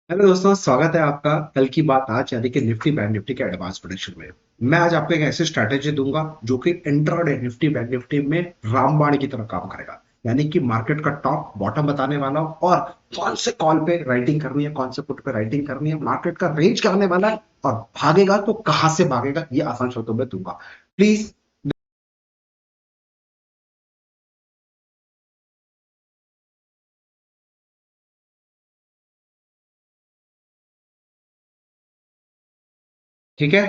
Hello दोस्तों, स्वागत है आपका कल की बात आज यानी कि निफ्टी बैंक निफ्टी के एडवांस प्रेडिक्शन में। मैं आज आपको एक ऐसी स्ट्रैटेजी दूंगा जो कि इंट्राडे निफ्टी बैंक निफ्टी में रामबाण की तरह काम करेगा। यानी कि मार्केट का टॉप बॉटम बताने वाला हूं और कौन से कॉल पे राइटिंग करनी है, कौन से पुट पे राइटिंग करनी है, मार्केट का रेंज करने वाला है और भागेगा तो कहां से भागेगा ये आसान शब्दों में दूंगा। प्लीज। ठीक है,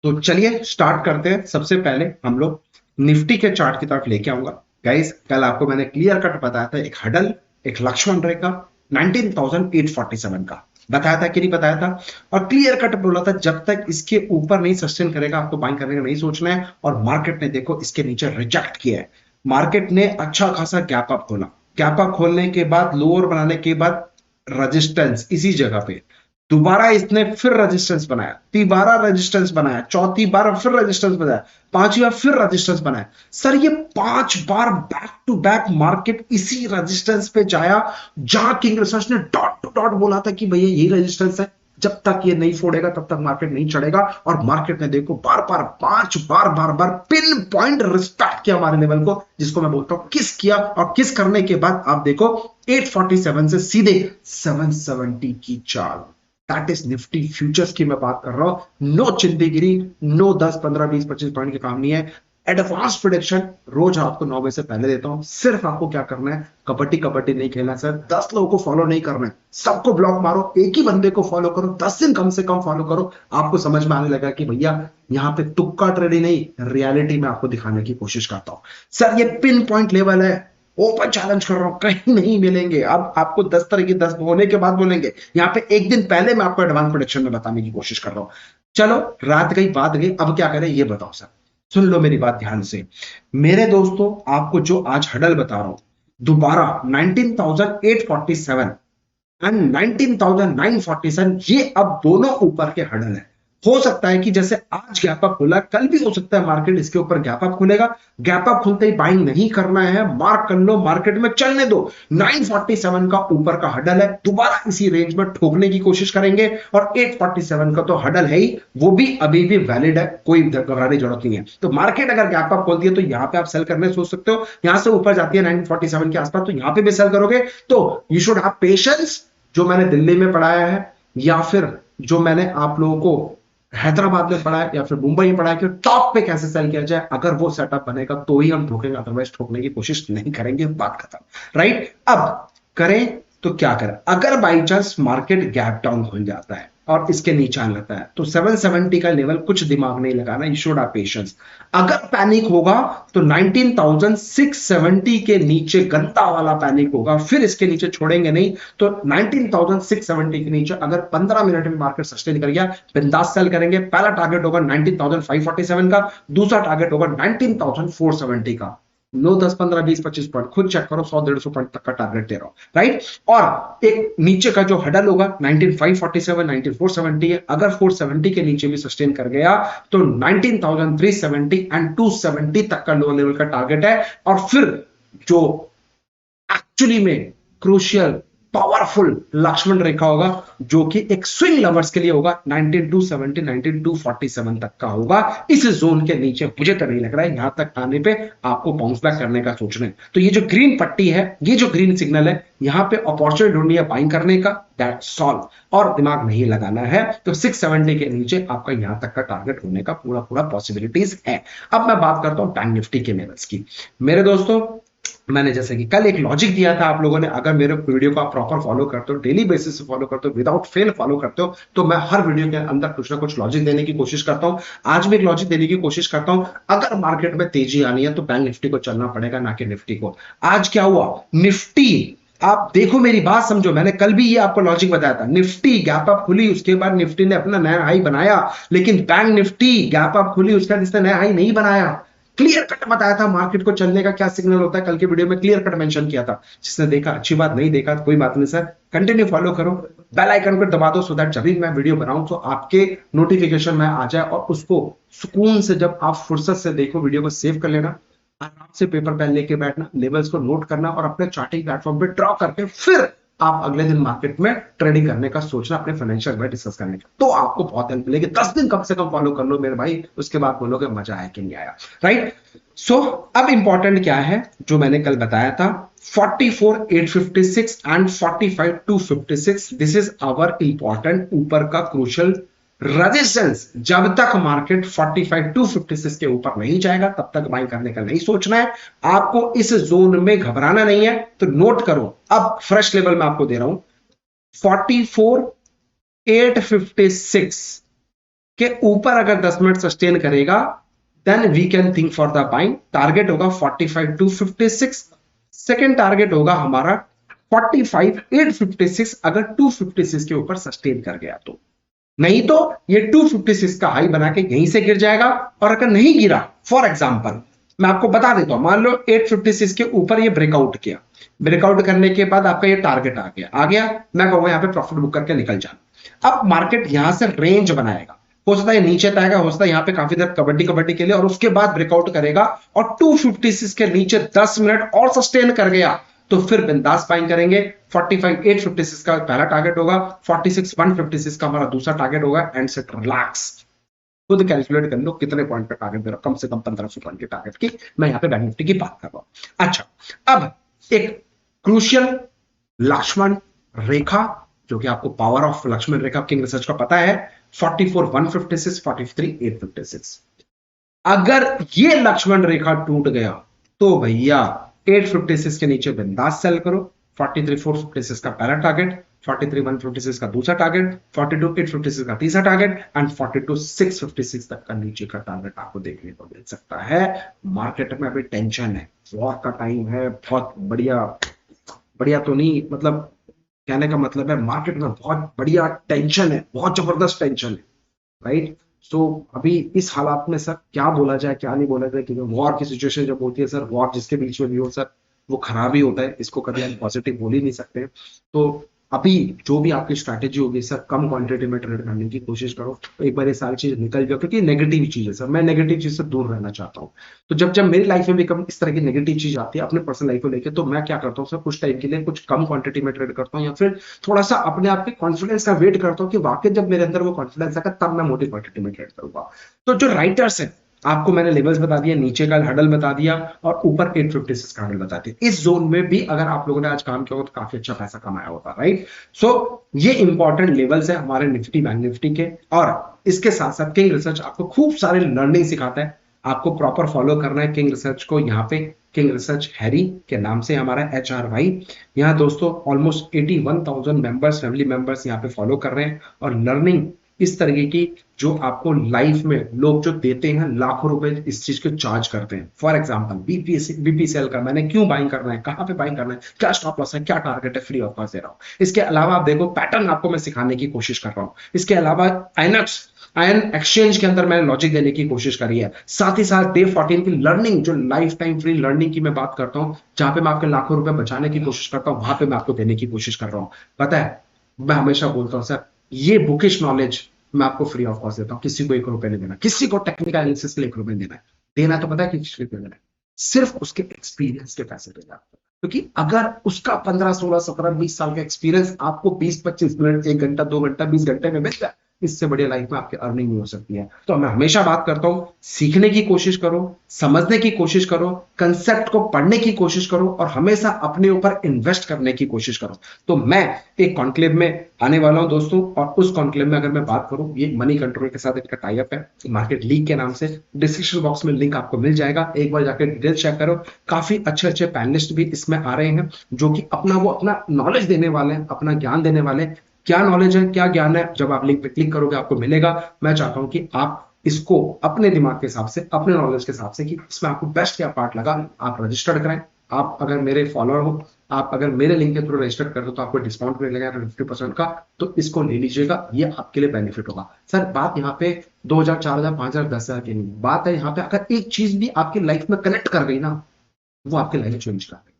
तो चलिए स्टार्ट करते हैं। सबसे पहले हम लोग निफ्टी के चार्ट की तरफ लेके आऊंगा। गाइस, कल आपको मैंने क्लियर कट बताया था, एक हडल, एक लक्ष्मण रेखा 19,847 का बताया था कि नहीं बताया था। और क्लियर कट बोला था जब तक इसके ऊपर नहीं सस्टेन करेगा आपको बाइंग करने का नहीं सोचना है। और मार्केट ने देखो इसके नीचे रिजेक्ट किया है। मार्केट ने अच्छा खासा गैप अप खोला। गैप अप खोलने के बाद लोअर बनाने के बाद रजिस्टेंस इसी जगह पे दोबारा इसने फिर रेजिस्टेंस बनाया, तीबारा रेजिस्टेंस बनाया, चौथी बार फिर रेजिस्टेंस बनाया, पांचवी बार फिर रेजिस्टेंस बनाया। सर ये 5 बार बैक टू बैक मार्केट इसी रेजिस्टेंस पे जाया जहां किंग रिसर्च ने डॉट टू डॉट बोला था कि भैया यही रेजिस्टेंस है, जब तक ये नहीं फोड़ेगा तब तक मार्केट नहीं चढ़ेगा। और मार्केट ने देखो बार बार 5 बार बार बार पिन पॉइंट रिस्पेक्ट किया हमारे लेवल को, जिसको मैं बोलता हूं किस किया। और किस करने के बाद आप देखो 847 से सीधे 770 की चाल। दैट इज निफ्टी फ्यूचर्स की मैं बात कर रहा हूं। नो चिंदीगिरी, नो 10 15 20 25 पॉइंट के काम नहीं है। एडवांस प्रोडिक्शन रोज आपको 9 बजे से पहले देता हूं। सिर्फ आपको क्या करना है, कबड्डी कबड्डी नहीं खेलना सर। 10 लोगों को फॉलो नहीं करना है, सबको ब्लॉक मारो, एक ही बंदे को फॉलो करो, 10 दिन कम से कम फॉलो करो। आपको समझ में आने लगा कि भैया यहाँ पे तुक्का ट्रेडिंग नहीं, रियलिटी में आपको दिखाने की कोशिश करता हूं। सर ये पिन पॉइंट लेवल है, ओपन चैलेंज कर रहा हूं, कहीं नहीं मिलेंगे। अब आपको 10 तरह की 10 होने के बाद बोलेंगे। यहाँ पे एक दिन पहले मैं आपको एडवांस प्रोडिक्शन में बताने की कोशिश कर रहा हूं। चलो, रात गई बात गई, अब क्या करें ये बताओ सर। सुन लो मेरी बात ध्यान से मेरे दोस्तों। आपको जो आज हडल बता रहा हूं, दोबारा 19,847 एंड 19,947, ये अब दोनों ऊपर के हडल है। हो सकता है कि जैसे आज गैप अप खुला, कल भी हो सकता है मार्केट इसके ऊपर गैप अप खुलेगा। गैप अप खुलते ही बाइंग नहीं करना है, मार्क कर लो, मार्केट में चलने दो। 947 का ऊपर का हडल है, दोबारा इसी रेंज में ठोकने की कोशिश करेंगे। और 847 का तो हडल है ही, वो भी अभी भी वैलिड है, कोई घबराने की जरूरत नहीं है। तो मार्केट अगर गैप अप खोलती है तो यहां पे आप सेल करने सोच सकते हो। यहां से ऊपर जाती है 947 के आसपास, तो यहां पे भी सेल करोगे। तो यू शुड हैव पेशेंस। जो मैंने दिल्ली में पढ़ाया है, या फिर जो मैंने आप लोगों को हैदराबाद में पढ़ा है, या फिर मुंबई में पढ़ा है कि टॉप पे कैसे सेल किया जाए, अगर वो सेटअप बनेगा तो ही हम ठोकेंगे, अदरवाइज ठोकने की कोशिश नहीं करेंगे। बात खत्म। राइट। अब करें तो क्या करें, अगर by chance market gap down हो जाता है और इसके नीचे आने लगता है तो 770 का लेवल, कुछ दिमाग नहीं लगाना, यू शुड हैव पेशेंस। अगर पैनिक होगा तो 19,670 के नीचे गंदा वाला पैनिक होगा, फिर इसके नीचे छोड़ेंगे नहीं। तो 19,670 के नीचे अगर 15 मिनट में मार्केट सस्टेन कर गया, बिंदास सेल करेंगे। पहला टारगेट होगा 19,547 का, दूसरा टारगेट होगा 19,470 का। नो 10 15 20 25 पॉइंट खुद चेक करो, 100 150 पॉइंट तक का टारगेट दे रहा हूं। राइट। और एक नीचे का जो हडल होगा 19,547 19,470 है, अगर 470 के नीचे भी सस्टेन कर गया तो 19,370 एंड 270 तक का लो लेवल का टारगेट है। और फिर जो एक्चुअली में क्रूशियल पावरफुल लक्ष्मण रेखा होगा, जो कि एक स्विंग लवर्स के लिए होगा, 19,270 19,247 तक का होगा। इस जोन के नीचे मुझे तो नहीं लग रहा है यहां तक आने पे आपको बाउंस बैक करने का सोच रहे हैं। तो ये जो ग्रीन पट्टी है, ये जो ग्रीन सिग्नल है, यहां पे अपॉर्चुनिटी ढूंढनी है बाइंग करने का, दैट सॉल्व। और दिमाग नहीं लगाना है तो 670 के नीचे आपका यहां तक का टारगेट होने का पूरा पूरा पॉसिबिलिटीज है। अब मैं बात करता हूं बैंक निफ्टी के लेवल्स की। मेरे दोस्तों, मैंने जैसे कि कल एक लॉजिक दिया था आप लोगों ने, अगर मेरे वीडियो को आप प्रॉपर फॉलो करते हो, डेली बेसिस से फॉलो करते हो, विदाउट फेल फॉलो करते हो, तो मैं हर वीडियो के अंदर कुछ ना कुछ लॉजिक देने की कोशिश करता हूं। आज भी एक लॉजिक देने की कोशिश करता हूं। अगर मार्केट में तेजी आनी है तो बैंक निफ्टी को चलना पड़ेगा, ना कि निफ्टी को। आज क्या हुआ, निफ्टी, आप देखो मेरी बात समझो, मैंने कल भी ये आपको लॉजिक बताया था। निफ्टी गैप अप खुली, उसके बाद निफ्टी ने अपना नया हाई बनाया, लेकिन बैंक निफ्टी गैप अप खुली, उसके बाद इसने नया हाई नहीं बनाया। क्लियर कट बताया था मार्केट को चलने का क्या सिग्नल होता है, कल के वीडियो में क्लियर कट मेंशन किया था। जिसने देखा अच्छी बात, नहीं देखा तो कोई बात नहीं सर, कंटिन्यू फॉलो करो, बेल आइकन पर दबा दो, सो दैट जब भी मैं वीडियो बनाऊं तो आपके नोटिफिकेशन में आ जाए। और उसको सुकून से जब आप फुर्सत से देखो, वीडियो को सेव कर लेना, आराम से पेपर पेन लेके बैठना, लेवल्स को नोट करना और अपने चार्टिंग प्लेटफॉर्म पे ड्रॉ करके फिर आप अगले दिन मार्केट में ट्रेडिंग करने का सोचना, अपने फाइनेंशियल एडवाइस डिस्कस करने का, तो आपको बहुत हेल्प मिलेगी। 10 दिन कम से कम फॉलो कर लो मेरे भाई, उसके बाद बोलोगे मजा आया कि नहीं आया, राइट। सो अब इंपॉर्टेंट क्या है जो मैंने कल बताया था, 44,856 and 45,256, this is our important ऊपर का क्रूशियल रेजिस्टेंस। जब तक मार्केट 45,256 के ऊपर नहीं जाएगा तब तक बाइंग करने का नहीं सोचना है। आपको इस जोन में घबराना नहीं है, तो नोट करो, अब फ्रेश लेवल में आपको दे रहा हूं, 44,856 के ऊपर अगर 10 मिनट सस्टेन करेगा then we can think for the buying. Target होगा 45,256, सेकेंड टारगेट होगा हमारा 45,856 अगर 256 के ऊपर सस्टेन कर गया तो, नहीं तो ये 256 का हाई बना के यहीं से गिर जाएगा। और अगर नहीं गिरा, फॉर एग्जांपल मैं आपको बता देता हूं, मान लो 856 के ऊपर ये ब्रेकआउट किया, ब्रेकआउट करने के बाद आपका ये टारगेट आ गया, मैं कहूंगा यहां पे प्रॉफिट बुक करके निकल जाना। अब मार्केट यहां से रेंज बनाएगा, हो सकता है नीचे आएगा, हो सकता है यहां पे काफी देर कबड्डी के लिए, और उसके बाद ब्रेकआउट करेगा और 256 के नीचे 10 मिनट और सस्टेन कर गया तो फिर बिंदास बाइंग करेंगे। 45,856 का पहला टारगेट होगा, 46,156 का हमारा दूसरा टारगेट होगा, एंड सेट रिलैक्स। खुद कैलकुलेट कर लो कितने पॉइंट पे टारगेट दे रहा हूं, कम से कम 1500 पॉइंट के टारगेट की मैं यहां पे बैंक निफ्टी की बात कर रहा हूं। अच्छा, अब एक क्रूशियल लक्ष्मण रेखा, जो कि आपको power of Lakshman Rekha king research का पता है, 44,156, 43,856। अगर ये लक्ष्मण रेखा टूट गया तो भैया 856 के नीचे बिंदास सेल करो। 43,456 का पहला टारगेट, 43,156 का दूसरा टारगेट, 42,856 का तीसरा टारगेट, एंड 42,656 तक का नीचे का टारगेट आपको देखने को मिल सकता है। मार्केट में अभी टेंशन है, वॉर का टाइम है, बहुत बढ़िया, बढ़िया तो नहीं, मतलब कहने का मतलब है मार्केट में बहुत बढ़िया टेंशन है, बहुत जबरदस्त टेंशन है, राइट। सो अभी इस हालात में सर क्या बोला जाए क्या नहीं बोला जाए, क्योंकि वॉर की सिचुएशन जब होती है सर, वॉर जिसके बीच में भी हो सर, वो खराब ही होता है, इसको कभी हम पॉजिटिव बोल ही नहीं सकते। तो अभी जो भी आपकी स्ट्रैटेजी होगी सर, कम क्वांटिटी में ट्रेड करने की कोशिश करो, तो एक बार ये सारी चीज निकल जाओ, क्योंकि नेगेटिव चीज है सर, मैं नेगेटिव चीज से दूर रहना चाहता हूँ। तो जब जब मेरी लाइफ में भी कम इस तरह की नेगेटिव चीज आती है अपने पर्सनल लाइफ को लेकर, तो मैं क्या करता हूँ सर, कुछ टाइम के लिए कुछ कम क्वांटिटी में ट्रेड करता हूँ, या फिर थोड़ा सा अपने आप के कॉन्फिडेंस का वेट करता हूँ कि वाकई जब मेरे अंदर वो कॉन्फिडेंस आएगा तब मैं मोटी क्वांटिटी में ट्रेड करूंगा। तो जो राइटर्स है, आपको मैंने लेवल्स बता दिया, नीचे का हडल बता दिया और ऊपर 856 का हडल बता दिया। इस जोन में भी अगर आप लोगों ने आज काम किया हो तो काफी अच्छा पैसा कमाया होगा, राइट। सो ये इंपॉर्टेंट लेवल्स है हमारे निफ्टी बैंक निफ्टी के। और इसके साथ साथ किंग रिसर्च आपको खूब सारे लर्निंग सिखाता है, आपको प्रॉपर फॉलो करना है किंग रिसर्च को। यहाँ पे किंग रिसर्च हैरी के नाम से हमारा HRY, यहाँ दोस्तों ऑलमोस्ट 81,000 मेंबर्स, फैमिली मेंबर्स यहाँ पे फॉलो कर रहे हैं, और लर्निंग इस तरीके की जो आपको लाइफ में लोग जो देते हैं, लाखों रुपए इस चीज को चार्ज करते हैं। फॉर एग्जांपल बीपीसीएल का मैंने क्यों बाइंग करना है, कहां पे बाइंग करना है, क्या स्टॉप लॉस है, क्या टारगेट है, फ्री ऑफ कॉस्ट दे रहा हूं। इसके अलावा आप देखो पैटर्न आपको मैं सिखाने की कोशिश कर रहा हूं। इसके अलावा आइनक्स आयन एक्सचेंज के अंदर मैंने लॉजिक देने की कोशिश करी है। साथ ही साथ डे 14 की लर्निंग, जो लाइफ टाइम फ्री लर्निंग की मैं बात करता हूं, जहां पे मैं आपके लाखों रुपए बचाने की कोशिश करता हूं, वहां पे मैं आपको देने की कोशिश कर रहा हूं। पता है, मैं हमेशा बोलता हूं सर, ये बुकिश नॉलेज मैं आपको फ्री ऑफ कॉस्ट देता हूं, किसी को 1 रुपए नहीं देना, किसी को टेक्निकल एनालिसिस के लिए 1 रुपए देना है। देना तो पता है किस लिए देना है, सिर्फ उसके एक्सपीरियंस के पैसे देना है। क्योंकि अगर उसका 15 16 17 20 साल का एक्सपीरियंस आपको 20 25 मिनट, 1 घंटा 2 घंटा 20 घंटे में मिल जाए, इससे बड़ी लाइफ में आपकी अर्निंग नहीं हो सकती है। तो मैं हमेशा बात करता हूं, सीखने की कोशिश करो, समझने की कोशिश करो, कंसेप्ट को पढ़ने की कोशिश करो, और हमेशा अपने ऊपर इन्वेस्ट करने की कोशिश करो। तो मैं एक कॉन्क्लेव में आने वाला हूं दोस्तों, और उस कॉन्क्लेव में अगर मैं बात करूं, ये मनी कंट्रोल के साथ इनका टाई अप है मार्केट लीग के नाम से, डिस्क्रिप्शन बॉक्स में लिंक आपको मिल जाएगा, एक बार जाकर डिटेल चेक करो। काफी अच्छे अच्छे पैनलिस्ट भी इसमें आ रहे हैं, जो कि अपना नॉलेज देने वाले हैं, अपना ज्ञान देने वाले हैं। क्या नॉलेज है, क्या ज्ञान है, जब आप लिंक पे क्लिक करोगे आपको मिलेगा। मैं चाहता हूं कि आप इसको अपने दिमाग के हिसाब से, अपने नॉलेज के हिसाब से, कि इसमें आपको बेस्ट क्या पार्ट लगा, आप रजिस्टर्ड कराएं। आप अगर मेरे फॉलोअर हो, आप अगर मेरे लिंक के थ्रू रजिस्टर कर दो, तो आपको डिस्काउंट मिलेगा 50% का, तो इसको ले लीजिएगा, ये आपके लिए बेनिफिट होगा। सर बात यहाँ पे 2,000 4,000 5,000 10,000 की नहीं, बात है यहाँ पे अगर एक चीज भी आपकी लाइफ में कनेक्ट कर गई ना, वो आपकी लाइफ चेंज कर गई।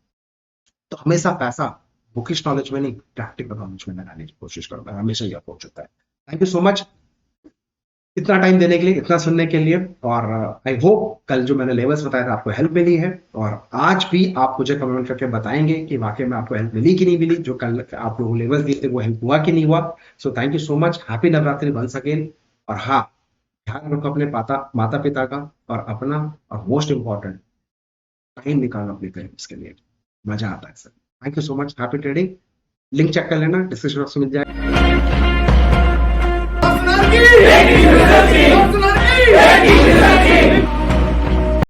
तो हमेशा पैसा बुकिश नॉलेज में नहीं, प्रैक्टिकल नॉलेज में लगाने की कोशिश करो, हमेशा ये अप्रोच होता है। Thank you so much. इतना टाइम देने के लिए, इतना सुनने के लिए। और आई होप कल जो मैंने लेवल्स बताया था आपको हेल्प मिली है, और आज भी आप मुझे कमेंट करके बताएंगे कि वाकई में आपको हेल्प मिली कि नहीं मिली, जो कल आप लोगों लेवल्स दिए थे वो हेल्प हुआ कि नहीं हुआ। So thank you so much, happy Navratri once again. और हाँ, ध्यान रखो अपने माता पिता का और अपना, और मोस्ट इंपॉर्टेंट टाइम निकालना अपने पेरेंट्स के लिए, मजा आता है sir. Thank you so much, happy trading. Link check कर लेना, डिस्क्रिप्शन बॉक्स में मिल जाएगा।